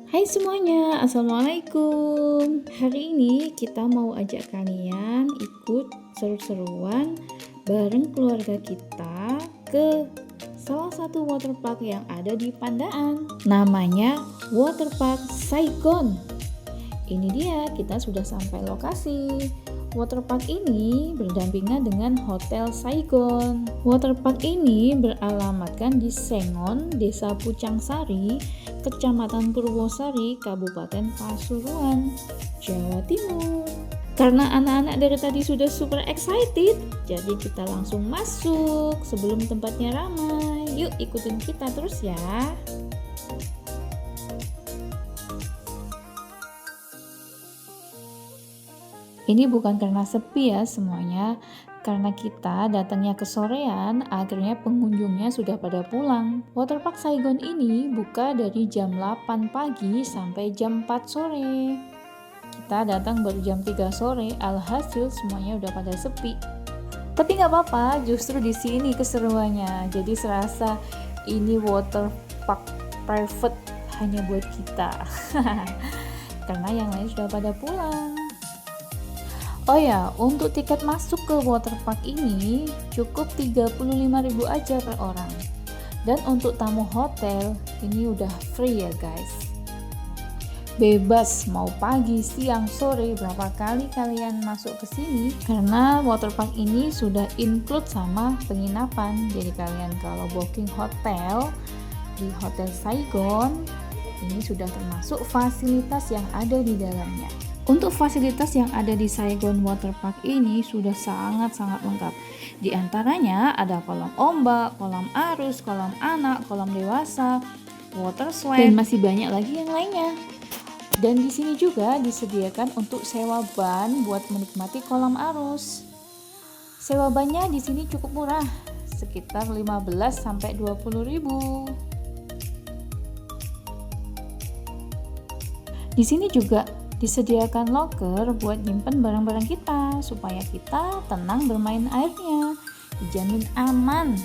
Hai semuanya, Assalamualaikum. Hari ini kita mau ajak kalian ikut seru-seruan bareng keluarga kita ke salah satu waterpark yang ada di Pandaan. Namanya Waterpark Saigon. Ini dia, kita sudah sampai lokasi. Waterpark ini berdampingan dengan Hotel Saigon. Waterpark ini beralamatkan di Sengon, Desa Pucangsari, Kecamatan Purwosari, Kabupaten Pasuruan, Jawa Timur. Karena anak-anak dari tadi sudah super excited, jadi kita langsung masuk sebelum tempatnya ramai. Yuk ikutin kita terus ya. Ini bukan karena sepi ya semuanya, karena kita datangnya ke sorean, akhirnya pengunjungnya sudah pada pulang. Waterpark Saigon ini buka dari jam 8 pagi sampai jam 4 sore. Kita datang baru jam 3 sore, alhasil semuanya udah pada sepi. Tapi nggak apa-apa, justru di sini keseruannya. Jadi serasa ini waterpark private hanya buat kita. Karena yang lain sudah pada pulang. Oh ya, untuk tiket masuk ke waterpark ini cukup 35.000 aja per orang. Dan untuk tamu hotel ini udah free ya guys. Bebas mau pagi, siang, sore, berapa kali kalian masuk ke sini karena waterpark ini sudah include sama penginapan. Jadi kalian kalau booking hotel di Hotel Saigon ini sudah termasuk fasilitas yang ada di dalamnya. Untuk fasilitas yang ada di Saigon Waterpark ini sudah sangat-sangat lengkap. Di antaranya ada kolam ombak, kolam arus, kolam anak, kolam dewasa, water slide, dan masih banyak lagi yang lainnya. Dan di sini juga disediakan untuk sewa ban buat menikmati kolam arus. Sewa bannya di sini cukup murah, sekitar 15 sampai 20 ribu. Di sini juga disediakan locker buat nyimpen barang-barang kita supaya kita tenang bermain airnya, dijamin aman.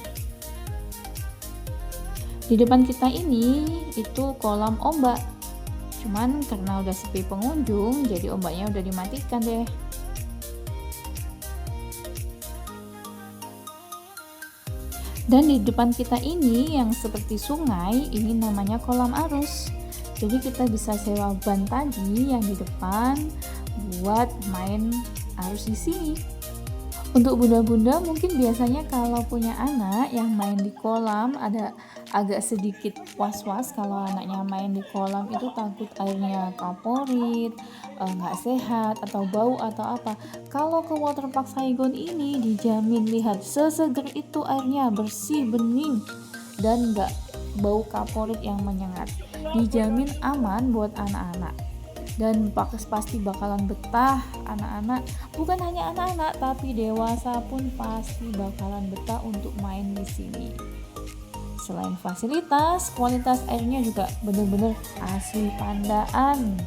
Di depan kita ini itu kolam ombak, cuman karena udah sepi pengunjung jadi ombaknya udah dimatikan deh. Dan di depan kita ini yang seperti sungai ini namanya kolam arus. Jadi kita bisa sewa ban tadi yang di depan buat main arus di sini. Untuk bunda-bunda mungkin biasanya kalau punya anak yang main di kolam ada agak sedikit was-was kalau anaknya main di kolam itu takut airnya kaporit, nggak sehat atau bau atau apa. Kalau ke waterpark Saigon ini dijamin lihat seseger itu airnya bersih bening dan nggak bau kaporit yang menyengat. Dijamin aman buat anak-anak dan pasti bakalan betah anak-anak, bukan hanya anak-anak tapi dewasa pun pasti bakalan betah untuk main di sini. Selain fasilitas, kualitas airnya juga benar-benar asli Pandaan.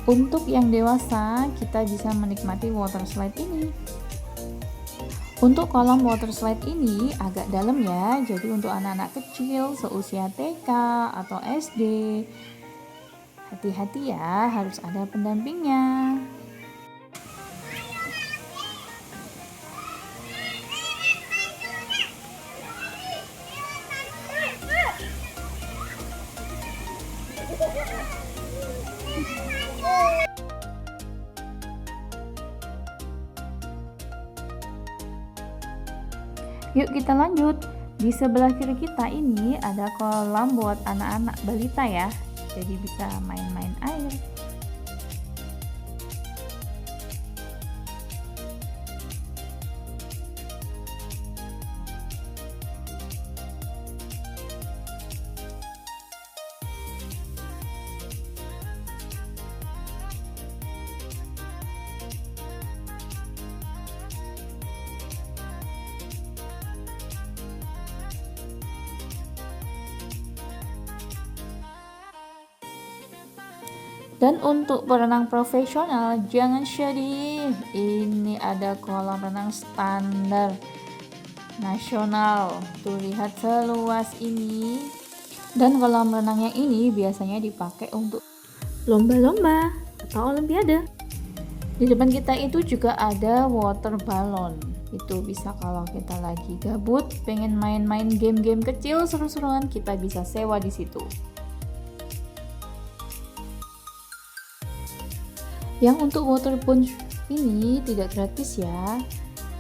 Untuk yang dewasa kita bisa menikmati water slide ini. Untuk kolam water slide ini agak dalam ya, jadi untuk anak-anak kecil seusia TK atau SD, hati-hati ya, harus ada pendampingnya. Yuk kita lanjut. Di sebelah kiri kita ini ada kolam buat anak-anak balita ya. Jadi bisa main-main air. Dan untuk berenang profesional jangan sedih, ini ada kolam renang standar nasional. Tuh lihat seluas ini. Dan kolam renang yang ini biasanya dipakai untuk lomba-lomba atau olimpiade. Di depan kita itu juga ada water balloon. Itu bisa kalau kita lagi gabut, pengen main-main game-game kecil seru-seruan, kita bisa sewa di situ. Yang untuk water punch ini tidak gratis ya.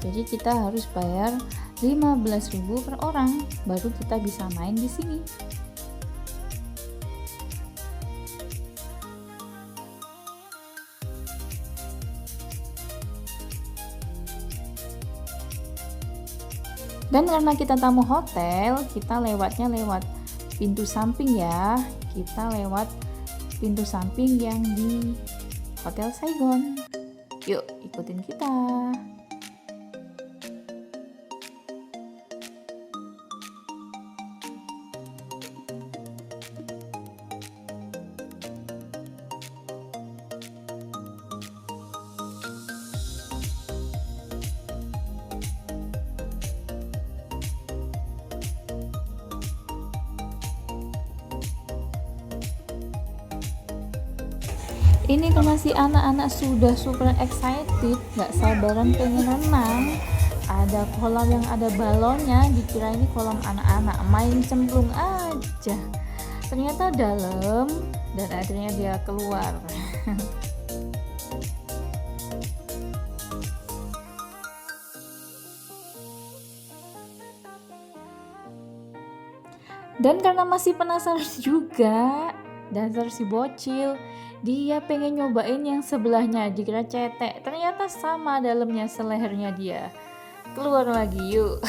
Jadi kita harus bayar 15.000 per orang baru kita bisa main di sini. Dan karena kita tamu hotel, kita lewatnya lewat pintu samping ya. Kita lewat pintu samping yang di Hotel Saigon. Yuk, ikutin kita. Ini karena si anak-anak sudah super excited, gak sabaran pengen renang. Ada kolam yang ada balonnya, dikira ini kolam anak-anak, main cemplung aja. Ternyata dalam dan akhirnya dia keluar. Dan karena masih penasaran juga, dasar si bocil, dia pengen nyobain yang sebelahnya, dikira cetek, ternyata sama dalamnya selehernya dia. Keluar lagi yuk.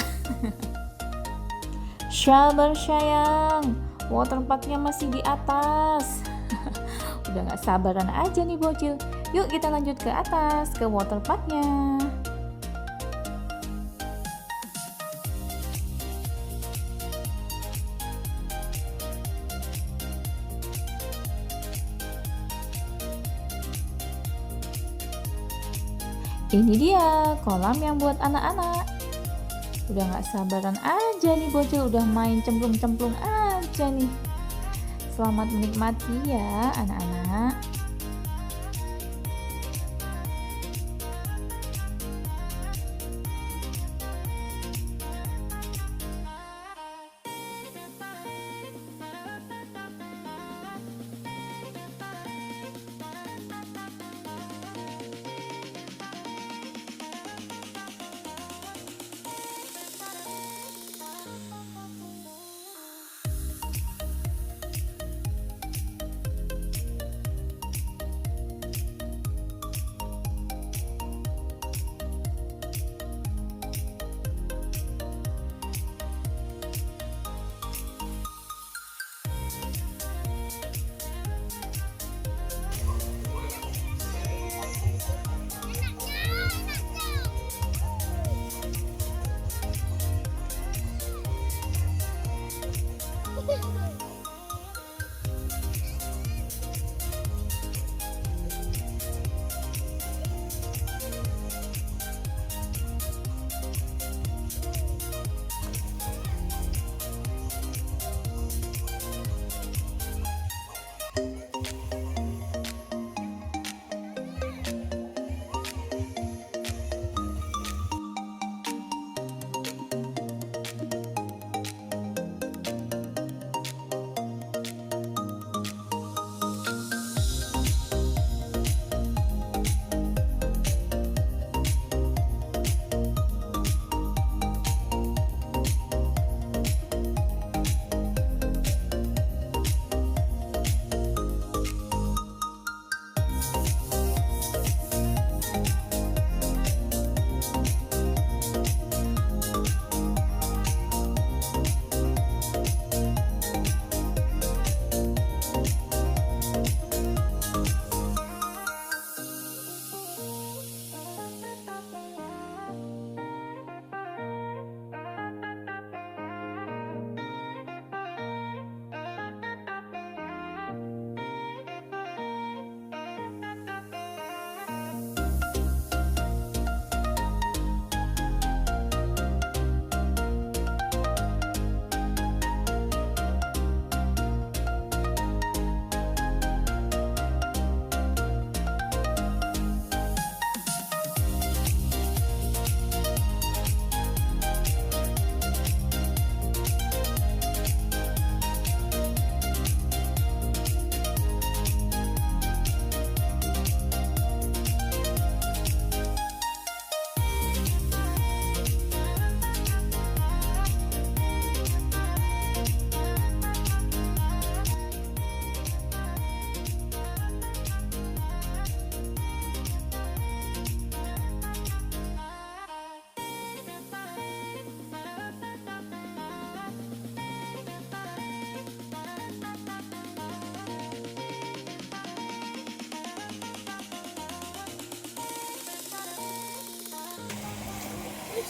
Sabar sayang, waterparknya masih di atas. Udah gak sabaran aja nih bocil. Yuk kita lanjut ke atas, ke waterparknya. Ini dia kolam yang buat anak-anak. Udah gak sabaran aja nih bocil, udah main cemplung-cemplung aja nih. Selamat menikmati ya anak-anak.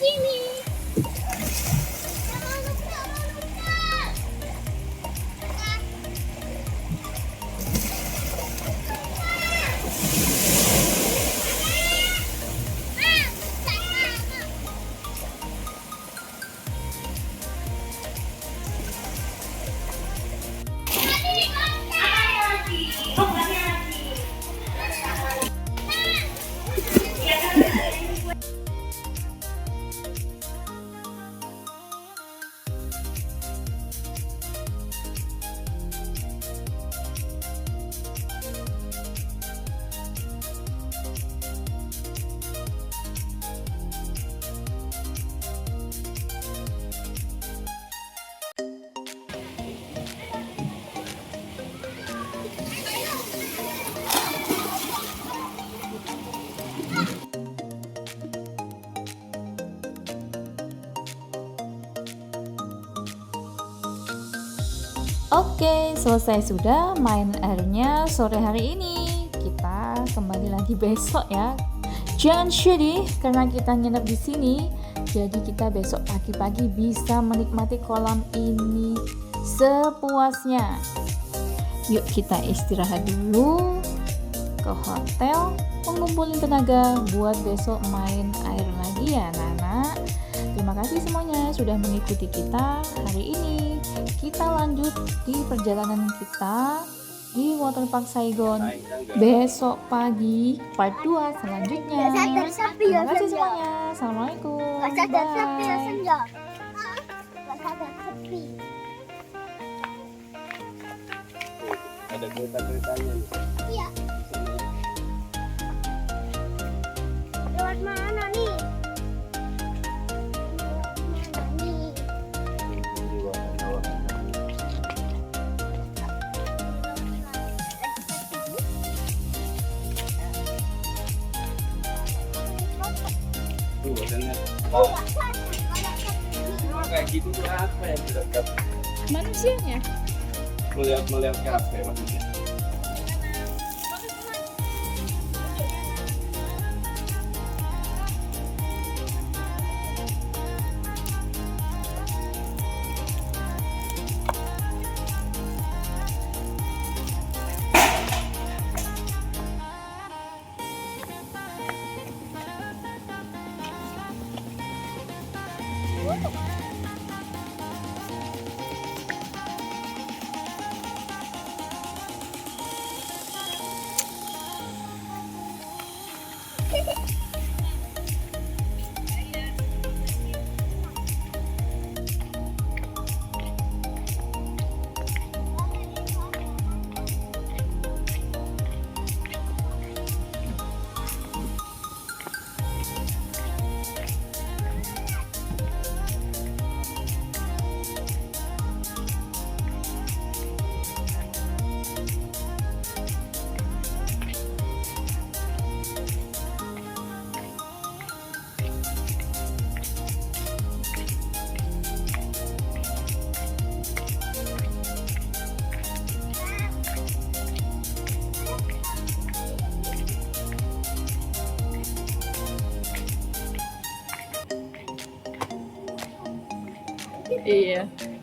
sini. Oke, selesai sudah main airnya sore hari ini. Kita kembali lagi besok ya. Jangan sedih karena kita nginep di sini. Jadi kita besok pagi-pagi bisa menikmati kolam ini sepuasnya. Yuk kita istirahat dulu ke hotel, mengumpulin tenaga buat besok main air lagi ya anak-anak. Terima kasih semuanya sudah mengikuti kita hari ini. Kita lanjut di perjalanan kita di Waterpark Saigon besok pagi part 2 selanjutnya. Terima kasih semuanya. Assalamualaikum. Bye. Ada kereta-keretanya nih. Iya. Lewat mana nih? Tuh, adanya. Kayak gitu tuh apa yang dekat Manusianya. melihat kafe maksudnya. Iya.